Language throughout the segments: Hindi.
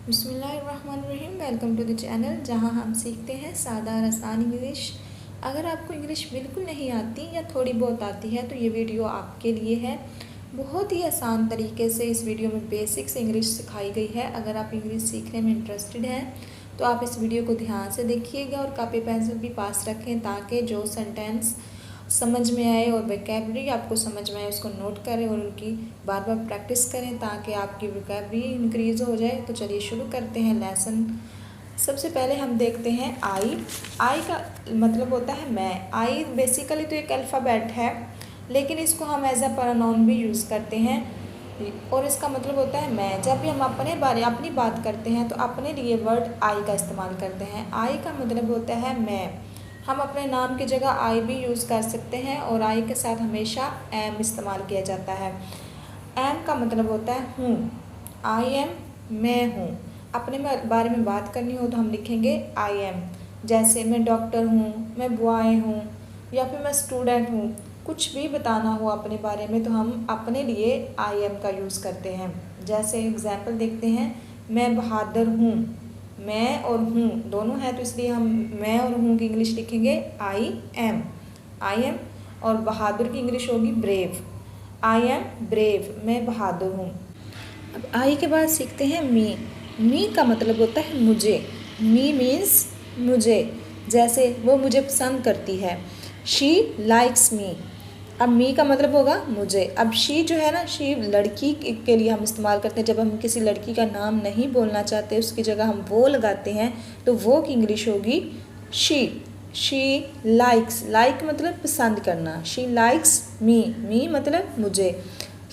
बिस्मिल्लाहिर्रहमानिर्रहीम। वेलकम टू द चैनल जहां हम सीखते हैं सादा और आसान इंग्लिश। अगर आपको इंग्लिश बिल्कुल नहीं आती या थोड़ी बहुत आती है तो ये वीडियो आपके लिए है। बहुत ही आसान तरीके से इस वीडियो में बेसिक्स इंग्लिश सिखाई गई है। अगर आप इंग्लिश सीखने में इंटरेस्टेड हैं तो आप इस वीडियो को ध्यान से देखिएगा और कापी पेंसिल भी पास रखें ताकि जो सेंटेंस समझ में आए और वोकैबलरी आपको समझ में आए उसको नोट करें और उनकी बार बार प्रैक्टिस करें ताकि आपकी वोकैबलरी इंक्रीज़ हो जाए। तो चलिए शुरू करते हैं लेसन। सबसे पहले हम देखते हैं आई का मतलब होता है मैं। आई बेसिकली तो एक अल्फ़ाबेट है लेकिन इसको हम एज अ प्रोनाउन भी यूज़ करते हैं और इसका मतलब होता है मैं। जब भी हम अपनी बात करते हैं तो अपने लिए वर्ड आई का इस्तेमाल करते हैं। आई का मतलब होता है मैं। हम अपने नाम की जगह आई भी यूज़ कर सकते हैं और आई के साथ हमेशा एम इस्तेमाल किया जाता है। एम का मतलब होता है हूँ। आई एम मैं हूँ। अपने बारे में बात करनी हो तो हम लिखेंगे आई एम। जैसे मैं डॉक्टर हूँ, मैं बॉय हूँ या फिर मैं स्टूडेंट हूँ। कुछ भी बताना हो अपने बारे में तो हम अपने लिए आई एम का यूज़ करते हैं। जैसे एग्जाम्पल देखते हैं, मैं बहादुर हूँ। मैं और हूँ दोनों है तो इसलिए हम मैं और हूँ की इंग्लिश लिखेंगे आई एम। आई एम और बहादुर की इंग्लिश होगी ब्रेव। आई एम ब्रेव, मैं बहादुर हूँ। अब आई के बाद सीखते हैं मी का मतलब होता है मुझे। मी मीन्स मुझे। जैसे वो मुझे पसंद करती है, शी लाइक्स मी। अब मी का मतलब होगा मुझे। अब शी जो है ना, शी लड़की के लिए हम इस्तेमाल करते हैं। जब हम किसी लड़की का नाम नहीं बोलना चाहते उसकी जगह हम वो लगाते हैं तो वो की इंग्लिश होगी शी। शी लाइक्स, लाइक मतलब पसंद करना। शी लाइक्स मी मतलब मुझे।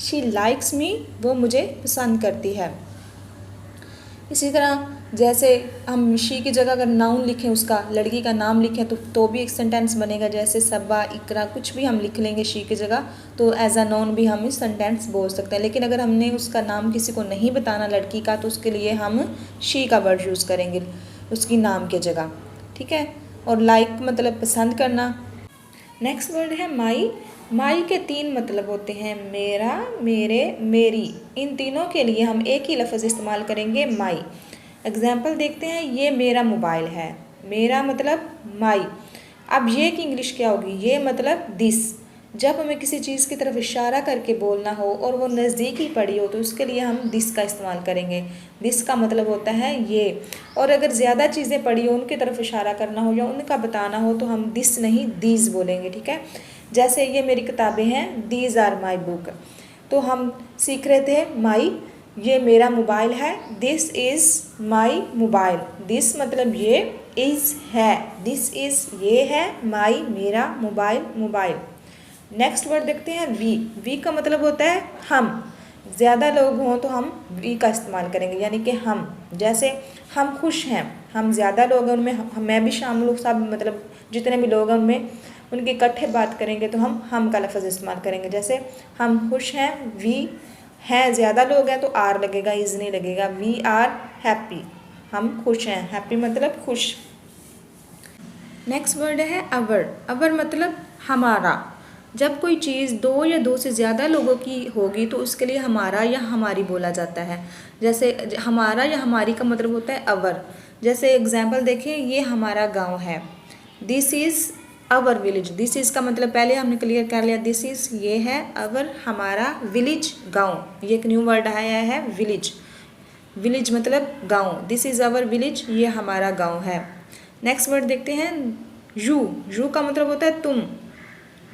शी लाइक्स मी, वो मुझे पसंद करती है। इसी तरह जैसे हम शी की जगह अगर नाउन लिखें, उसका लड़की का नाम लिखें तो भी एक सेंटेंस बनेगा। जैसे सबा, इकरा, कुछ भी हम लिख लेंगे शी की जगह तो एज अ नाउन भी हम इस सेंटेंस बोल सकते हैं। लेकिन अगर हमने उसका नाम किसी को नहीं बताना लड़की का तो उसके लिए हम शी का वर्ड यूज़ करेंगे उसकी नाम के जगह। ठीक है। और लाइक मतलब पसंद करना। नेक्स्ट वर्ड है माई के 3 मतलब होते हैं, मेरा, मेरे, मेरी। इन तीनों के लिए हम एक ही लफ्ज़ इस्तेमाल करेंगे माई। एग्जाम्पल देखते हैं, ये मेरा मोबाइल है। मेरा मतलब माई। अब ये की इंग्लिश क्या होगी? ये मतलब दिस। जब हमें किसी चीज़ की तरफ इशारा करके बोलना हो और वो नज़दीक ही पड़ी हो तो उसके लिए हम दिस का इस्तेमाल करेंगे। दिस का मतलब होता है ये। और अगर ज़्यादा चीज़ें पड़ी हो, उनकी तरफ इशारा करना हो या उनका बताना हो तो हम दिस नहीं दीज बोलेंगे। ठीक है। जैसे ये मेरी किताबें हैं, दीज आर माई बुक। तो हम सीख रहे थे माई, ये मेरा मोबाइल है, this is my mobile. This मतलब ये, इज़ है, दिस इज़ ये है, माई मेरा, मोबाइल मोबाइल। नेक्स्ट वर्ड देखते हैं वी का मतलब होता है हम। ज़्यादा लोग हों तो हम वी का इस्तेमाल करेंगे यानी कि हम। जैसे हम खुश हैं, हम ज़्यादा लोग हैं उनमें मैं भी शामिल हूँ, सब मतलब जितने भी लोग हैं उनमें उनके इकट्ठे बात करेंगे तो हम का लफ्ज़ इस्तेमाल करेंगे। जैसे हम खुश हैं, वी हैं, ज़्यादा लोग हैं तो आर लगेगा, इज़ नहीं लगेगा। वी आर हैप्पी, हम खुश हैं। हैप्पी मतलब खुश। नेक्स्ट वर्ड है अवर मतलब हमारा। जब कोई चीज़ 2 या 2 से ज़्यादा लोगों की होगी तो उसके लिए हमारा या हमारी बोला जाता है। जैसे हमारा या हमारी का मतलब होता है अवर। जैसे एग्जाम्पल देखें, ये हमारा गांव है, this is our village. This is का मतलब पहले हमने क्लियर कर लिया, दिस इज़ ये है, अवर हमारा, विलेज गाँव। ये एक न्यू वर्ड आया है विलेज। विलेज मतलब गांव। दिस इज़ अवर विलेज, ये हमारा गांव है। नेक्स्ट वर्ड देखते हैं यू का मतलब होता है तुम।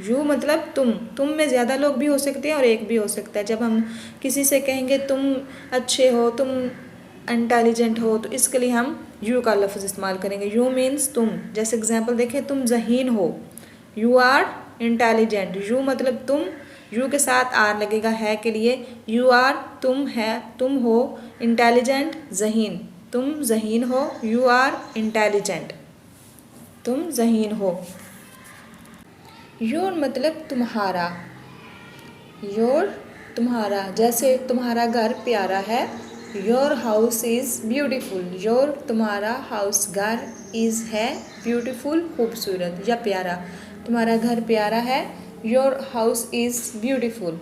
यू मतलब तुम में ज़्यादा लोग भी हो सकते हैं और एक भी हो सकता है। जब हम किसी से कहेंगे तुम अच्छे हो, तुम इंटेलिजेंट हो तो इसके लिए हम यू का लफ्ज़ इस्तेमाल करेंगे। यू मीन्स तुम। जैसे एग्जाम्पल देखें, तुम ज़हीन हो, यू आर इंटेलिजेंट। यू मतलब तुम, यू के साथ आर लगेगा है के लिए। यू आर तुम है, तुम हो, इंटेलिजेंट ज़हीन, तुम ज़हीन हो, यू आर इंटेलिजेंट, तुम ज़हीन हो। योर मतलब तुम्हारा, योर तुम्हारा। जैसे तुम्हारा घर प्यारा है, your house is beautiful. Your तुम्हारा, हाउस घर, इज़ है, ब्यूटीफुल खूबसूरत या प्यारा। तुम्हारा घर प्यारा है, योर हाउस इज़ ब्यूटीफुल।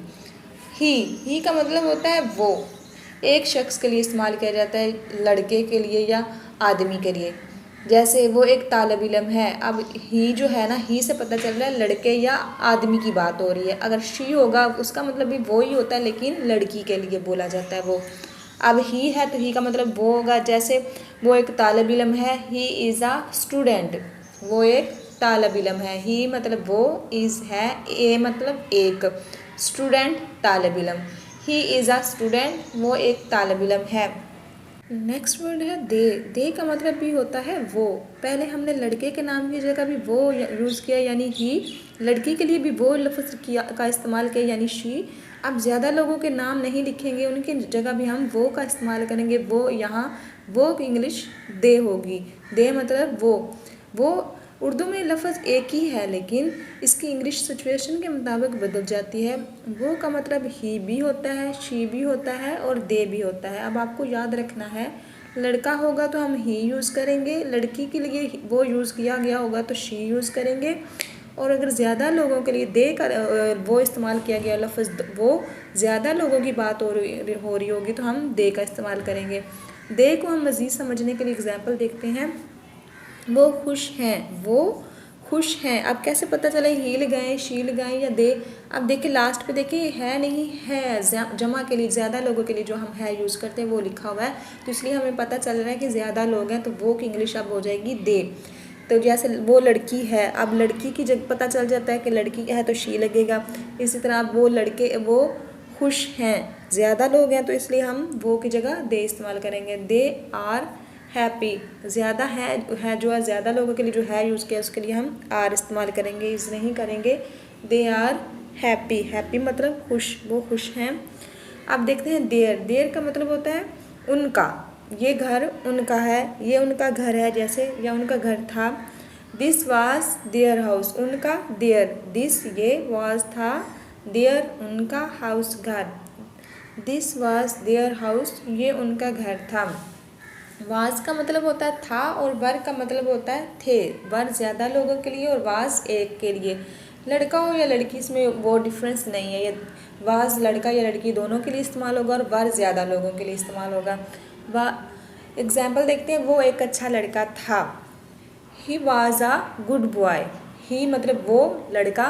ही का मतलब होता है वो। एक शख्स के लिए इस्तेमाल किया जाता है, लड़के के लिए या आदमी के लिए। जैसे वो एक तालिब इल्म है, अब ही जो है ना, ही से पता चल रहा है लड़के या आदमी की बात हो रही है। अगर शी होगा उसका मतलब भी वो ही होता है, लेकिन लड़की के लिए बोला जाता है वो। अब ही है तो ही का मतलब वो होगा। जैसे वो एक तालिब इल्म है, ही इज़ अ स्टूडेंट, वो एक तालिब इल्म है। ही मतलब वो, इज़ है, ए मतलब एक, स्टूडेंट तालिब इल्म। ही इज़ अ स्टूडेंट, वो एक तालिब इल्म है। नेक्स्ट वर्ड है दे। दे का मतलब भी होता है वो। पहले हमने लड़के के नाम की जगह भी वो यूज़ किया यानी ही, लड़की के लिए भी वो लफ्ज़ किया का इस्तेमाल किया यानी शी। अब ज़्यादा लोगों के नाम नहीं लिखेंगे, उनकी जगह भी हम वो का इस्तेमाल करेंगे। वो यहाँ वो की इंग्लिश दे होगी। दे मतलब वो उर्दू में लफ्ज़ एक ही है, लेकिन इसकी इंग्लिश सिचुएशन के मुताबिक बदल जाती है। वो का मतलब ही भी होता है, शी भी होता है और दे भी होता है। अब आपको याद रखना है, लड़का होगा तो हम ही यूज़ करेंगे, लड़की के लिए वो यूज़ किया गया होगा तो शी यूज़ करेंगे, और अगर ज़्यादा लोगों के लिए दे का वो इस्तेमाल किया गया लफ्ज़, वो ज़्यादा लोगों की बात हो रही होगी तो हम दे का इस्तेमाल करेंगे। दे को हम मज़ीद समझने के लिए एग्ज़ाम्पल देखते हैं। वो खुश हैं, वो खुश हैं। अब कैसे पता चले ही लगाएं, शी लगाएं या दे? अब देखिए लास्ट पे देखिए है नहीं है, जमा के लिए, ज़्यादा लोगों के लिए जो हम है यूज़ करते हैं वो लिखा हुआ है, तो इसलिए हमें पता चल रहा है कि ज़्यादा लोग हैं, तो वो की इंग्लिश अब हो जाएगी दे। तो जैसे वो लड़की है, अब लड़की की जब पता चल जाता है कि लड़की है तो शी लगेगा। इसी तरह अब वो लड़के, वो खुश हैं, ज़्यादा लोग हैं तो इसलिए हम वो की जगह दे इस्तेमाल करेंगे। दे आर हैप्पी, ज़्यादा है जो है, ज़्यादा लोगों के लिए जो है यूज़ किया उसके लिए हम आर इस्तेमाल करेंगे, इस नहीं करेंगे। दे आर हैप्पी, हैप्पी मतलब खुश, वो खुश हैं। अब देखते हैं देयर। देयर का मतलब होता है उनका, ये घर उनका है, ये उनका घर है जैसे, या उनका घर था। दिस वाज देयर हाउस, उनका, देयर, दिस ये, वाज था, देयर उनका, हाउस घर। दिस वाज देयर हाउस, ये उनका घर था। वाज का मतलब होता है था और वर का मतलब होता है थे। वर ज़्यादा लोगों के लिए और वाज एक के लिए। लड़का हो या लड़की, इसमें वो डिफरेंस नहीं है। ये वाज लड़का या लड़की दोनों के लिए इस्तेमाल होगा और वर ज़्यादा लोगों के लिए इस्तेमाल होगा। एग्जाम्पल देखते हैं। वो एक अच्छा लड़का था। He was a good boy. He मतलब वो लड़का,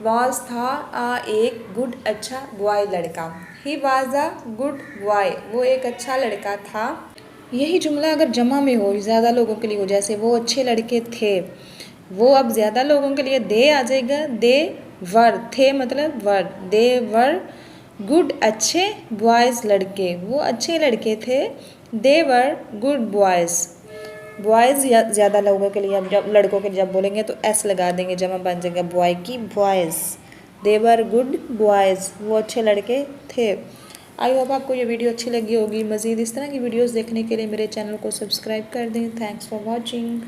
वाज था एक, गुड अच्छा, बॉय लड़का। ही वाज अ गुड बॉय, वो एक अच्छा लड़का था। यही जुमला अगर जमा में हो, ज़्यादा लोगों के लिए हो, जैसे वो अच्छे लड़के थे, वो अब ज़्यादा लोगों के लिए दे आ जाएगा। दे वर, थे मतलब वर, दे वर गुड अच्छे बॉयज़ लड़के, वो अच्छे लड़के थे। दे वर गुड बॉयज़, बॉयज़ ज़्यादा लोगों के लिए, अब जब लड़कों के जब बोलेंगे तो एस लगा देंगे, जमा बन जाएगा बॉय की boys. They were good boys, वो अच्छे लड़के थे। आई होप आपको ये वीडियो अच्छी लगी होगी। मज़ीद इस तरह की वीडियोस देखने के लिए मेरे चैनल को सब्सक्राइब कर दें। Thanks for watching.